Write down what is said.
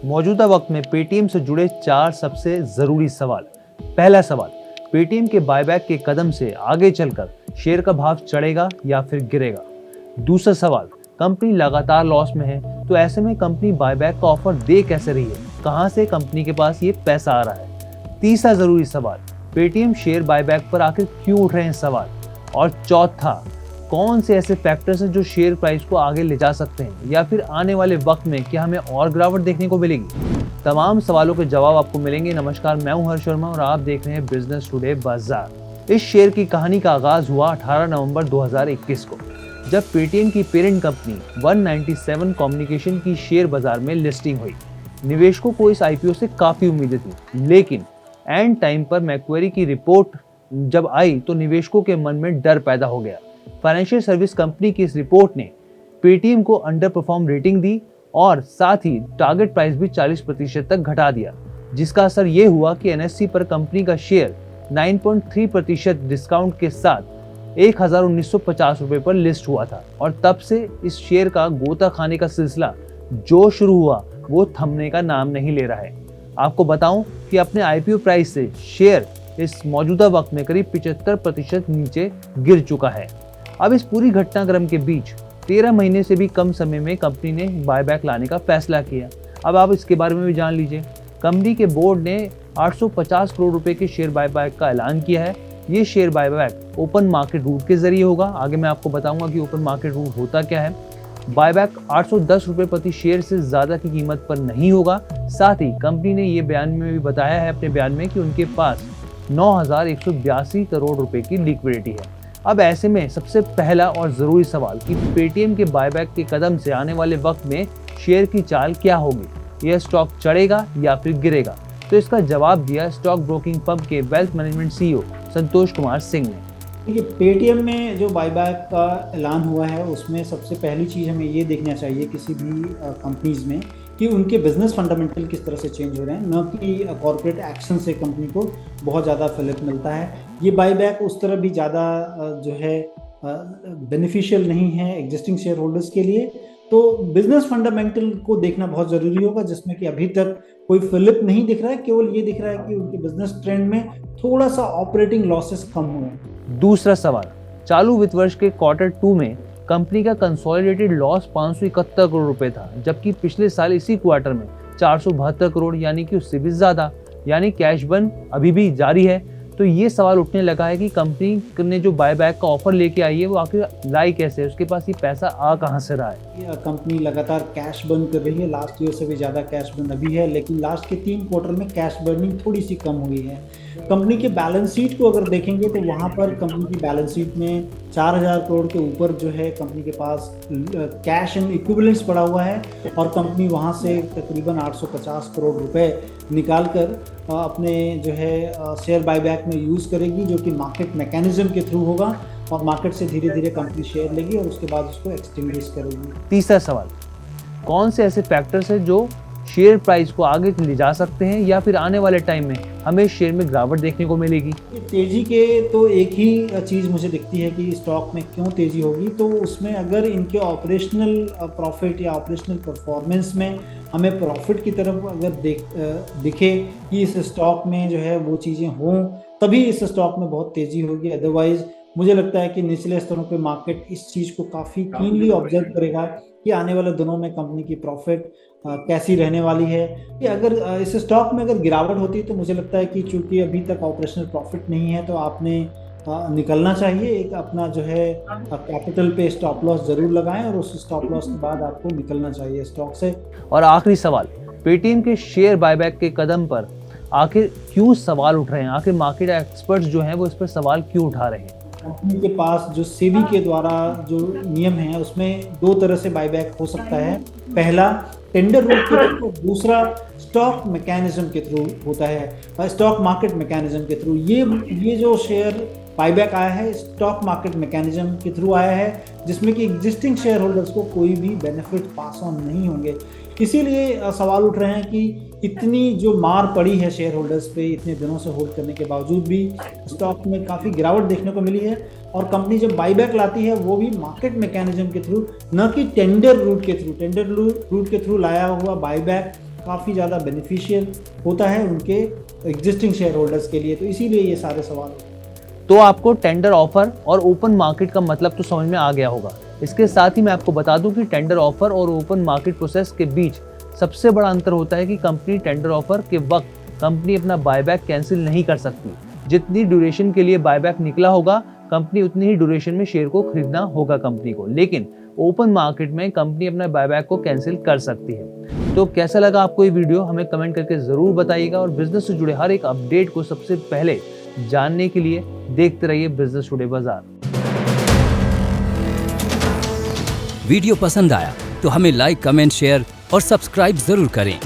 मौजूदा वक्त में पेटीएम से जुड़े 4 सबसे जरूरी सवाल। पहला सवाल, पेटीएम के बायबैक के कदम से आगे चलकर शेयर का भाव चढ़ेगा या फिर गिरेगा। दूसरा सवाल, कंपनी लगातार लॉस में है तो ऐसे में कंपनी बायबैक का ऑफर दे कैसे रही है, कहां से कंपनी के पास ये पैसा आ रहा है। तीसरा जरूरी सवाल, पेटीएम शेयर बायबैक पर आखिर क्यों उठ रहे हैं सवाल। और चौथा, कौन से ऐसे फैक्टर्स हैं जो शेयर प्राइस को आगे ले जा सकते हैं या फिर आने वाले वक्त में क्या हमें और गिरावट देखने को मिलेगी। तमाम सवालों के जवाब आपको मिलेंगे। नमस्कार, मैं हूं हर्ष शर्मा और आप देख रहे हैं बिजनेस टुडे बाजार। इस शेयर की कहानी का आगाज हुआ 18 नवंबर 2021 को, जब पेटीएम की पेरेंट कंपनी 197 कम्युनिकेशन की शेयर बाजार में लिस्टिंग हुई। निवेशकों को इस आईपीओ से काफी उम्मीदें थी, लेकिन एंड टाइम पर मैक्वेरी की रिपोर्ट जब आई तो निवेशकों के मन में डर पैदा हो गया। फाइनेंशियल सर्विस कंपनी की इस रिपोर्ट ने पेटीएम को अंडर परफॉर्म रेटिंग दी और साथ ही टारगेट प्राइस भी 40% तक घटा दिया, जिसका असर ये हुआ कि एनएससी पर कंपनी का शेयर 9.3% डिस्काउंट के साथ 1,1950 रुपए पर लिस्ट हुआ था। और तब से इस शेयर का गोता खाने का सिलसिला जो शुरू हुआ वो थमने का नाम नहीं ले रहा है। आपको बताऊं कि अपने आईपीओ प्राइस से शेयर इस मौजूदा वक्त में करीब 75% नीचे गिर चुका है। अब इस पूरी घटनाक्रम के बीच 13 महीने से भी कम समय में कंपनी ने बायबैक लाने का फैसला किया। अब आप इसके बारे में भी जान लीजिए। कंपनी के बोर्ड ने 850 करोड़ रुपए के शेयर बायबैक का ऐलान किया है। ये share buyback open market route के जरिए होगा। आगे मैं आपको बताऊंगा कि ओपन मार्केट रूट होता क्या है। बायबैक 810 रुपए प्रति शेयर से ज्यादा की कीमत पर नहीं होगा। साथ ही कंपनी ने ये बयान में भी बताया है, अपने बयान में, कि उनके पास 9,182 करोड़ रुपए की लिक्विडिटी है। अब ऐसे में सबसे पहला और जरूरी सवाल कि पेटीएम के बायबैक के कदम से आने वाले वक्त में शेयर की चाल क्या होगी, यह स्टॉक चढ़ेगा या फिर गिरेगा। तो इसका जवाब दिया स्टॉक ब्रोकिंग फर्म के wealth management CEO Santosh Kumar Singh ने। ये पेटीएम में जो बायबैक का ऐलान हुआ है उसमें सबसे पहली चीज़ हमें ये देखना चाहिए किसी भी कंपनीज में कि उनके बिजनेस फंडामेंटल किस तरह से चेंज हो रहे हैं, न कि कॉर्पोरेट एक्शन से कंपनी को बहुत ज़्यादा फिलिप मिलता है। ये बायबैक उस तरह भी ज़्यादा जो है बेनिफिशियल नहीं है एग्जिस्टिंग शेयर होल्डर्स के लिए। तो बिजनेस फंडामेंटल को देखना बहुत ज़रूरी होगा, जिसमें कि अभी तक कोई फिलिप नहीं दिख रहा है। केवल ये दिख रहा है कि उनके बिजनेस ट्रेंड में थोड़ा सा ऑपरेटिंग लॉसेस कम हुए हैं। दूसरा सवाल, चालू वित्त वर्ष के Q2 में कंपनी का कंसोलिडेटेड लॉस 571 करोड़ रुपए था, जबकि पिछले साल इसी क्वार्टर में 472 करोड़, यानी कि उससे भी ज्यादा, यानी कैश बर्न अभी भी जारी है। तो ये सवाल उठने लगा है कि कंपनी ने जो बायबैक का ऑफर लेके आई है वो आखिर लाई कैसे, उसके पास ये पैसा आ कहां से रहा है। कंपनी लगातार कैश बर्न कर रही है, लास्ट ईयर से भी ज़्यादा कैश बर्न अभी है, लेकिन लास्ट के 3 क्वार्टर में कैश बर्निंग थोड़ी सी कम हुई है। कंपनी के बैलेंस शीट को अगर देखेंगे तो वहाँ पर कंपनी की बैलेंस शीट में 4,000 करोड़ के ऊपर जो है कंपनी के पास कैश एंड इक्विवेलेंट्स पड़ा हुआ है, और कंपनी वहाँ से तकरीबन 850 करोड़ रुपए निकाल कर अपने जो है शेयर बायबैक में यूज़ करेगी, जो कि मार्केट मैकेनिज्म के थ्रू होगा, और मार्केट से धीरे धीरे कंपनी शेयर लेगी और उसके बाद उसको एक्सटिंग्विश करेगी। तीसरा सवाल, कौन से ऐसे फैक्टर्स हैं जो शेयर प्राइस को आगे ले जा सकते हैं या फिर आने वाले टाइम में हमें शेयर में गिरावट देखने को मिलेगी। तेजी के तो एक ही चीज़ मुझे दिखती है कि स्टॉक में क्यों तेजी होगी, तो उसमें अगर इनके ऑपरेशनल प्रॉफिट या ऑपरेशनल परफॉर्मेंस में हमें प्रॉफिट की तरफ अगर दिखे कि इस स्टॉक में जो है वो चीज़ें हों, तभी इस स्टॉक में बहुत तेज़ी होगी। अदरवाइज मुझे लगता है कि निचले स्तरों पे मार्केट इस चीज़ को काफ़ी कीनली ऑब्जर्व करेगा कि आने वाले दिनों में कंपनी की प्रॉफिट कैसी रहने वाली है। कि अगर इस स्टॉक में अगर गिरावट होती है तो मुझे लगता है कि चूंकि अभी तक ऑपरेशनल प्रॉफिट नहीं है तो आपने निकलना चाहिए। एक अपना जो है कैपिटल पे स्टॉप लॉस जरूर लगाएं और उस स्टॉप लॉस के बाद आपको निकलना चाहिए स्टॉक से। और आखिरी सवाल, पेटीएम के शेयर बायबैक के कदम पर आखिर क्यों सवाल उठ रहे हैं, आखिर मार्केट एक्सपर्ट्स जो हैं वो इस पर सवाल क्यों उठा रहे हैं। कंपनी के पास जो सेबी के द्वारा जो नियम है उसमें 2 तरह से बायबैक हो सकता है। पहला टेंडर रूट के थ्रू, दूसरा स्टॉक मैकेनिज्म के थ्रू होता है, स्टॉक मार्केट मैकेनिज्म के थ्रू। ये जो शेयर बायबैक आया है स्टॉक मार्केट मैकेनिज्म के थ्रू आया है, जिसमें कि एग्जिस्टिंग शेयर होल्डर्स को कोई भी बेनिफिट पास ऑन नहीं होंगे। इसीलिए सवाल उठ रहे हैं कि इतनी जो मार पड़ी है शेयर होल्डर्स पे इतने दिनों से होल्ड करने के बावजूद भी स्टॉक में काफ़ी गिरावट देखने को मिली है, और कंपनी जब बाईबैक लाती है वो भी मार्केट मैकेनिज्म के थ्रू, न कि टेंडर रूट के थ्रू। टेंडर रूट के थ्रू लाया हुआ बाईबैक काफ़ी ज़्यादा बेनिफिशियल होता है उनके एग्जिस्टिंग शेयर होल्डर्स के लिए। तो इसीलिए ये सारे सवाल होते हैं। तो आपको टेंडर ऑफर और ओपन मार्केट का मतलब तो समझ में आ गया होगा। इसके साथ ही मैं आपको बता दूं कि टेंडर ऑफर और ओपन मार्केट प्रोसेस के बीच सबसे बड़ा अंतर होता है कि कंपनी टेंडर ऑफर के वक्त कंपनी अपना बायबैक कैंसिल नहीं कर सकती। जितनी ड्यूरेशन के लिए बायबैक निकला होगा, कंपनी उतनी ही ड्यूरेशन में शेयर को खरीदना होगा कंपनी को। लेकिन ओपन मार्केट में कंपनी अपना बायबैक को कैंसिल कर सकती है। तो कैसा लगा आपको ये वीडियो, हमें कमेंट करके जरूर बताइएगा। और बिजनेस से जुड़े हर एक अपडेट को सबसे पहले जानने के लिए देखते रहिए बिजनेस टुडे बाजार। वीडियो पसंद आया तो हमें लाइक, कमेंट, शेयर और सब्सक्राइब जरूर करें।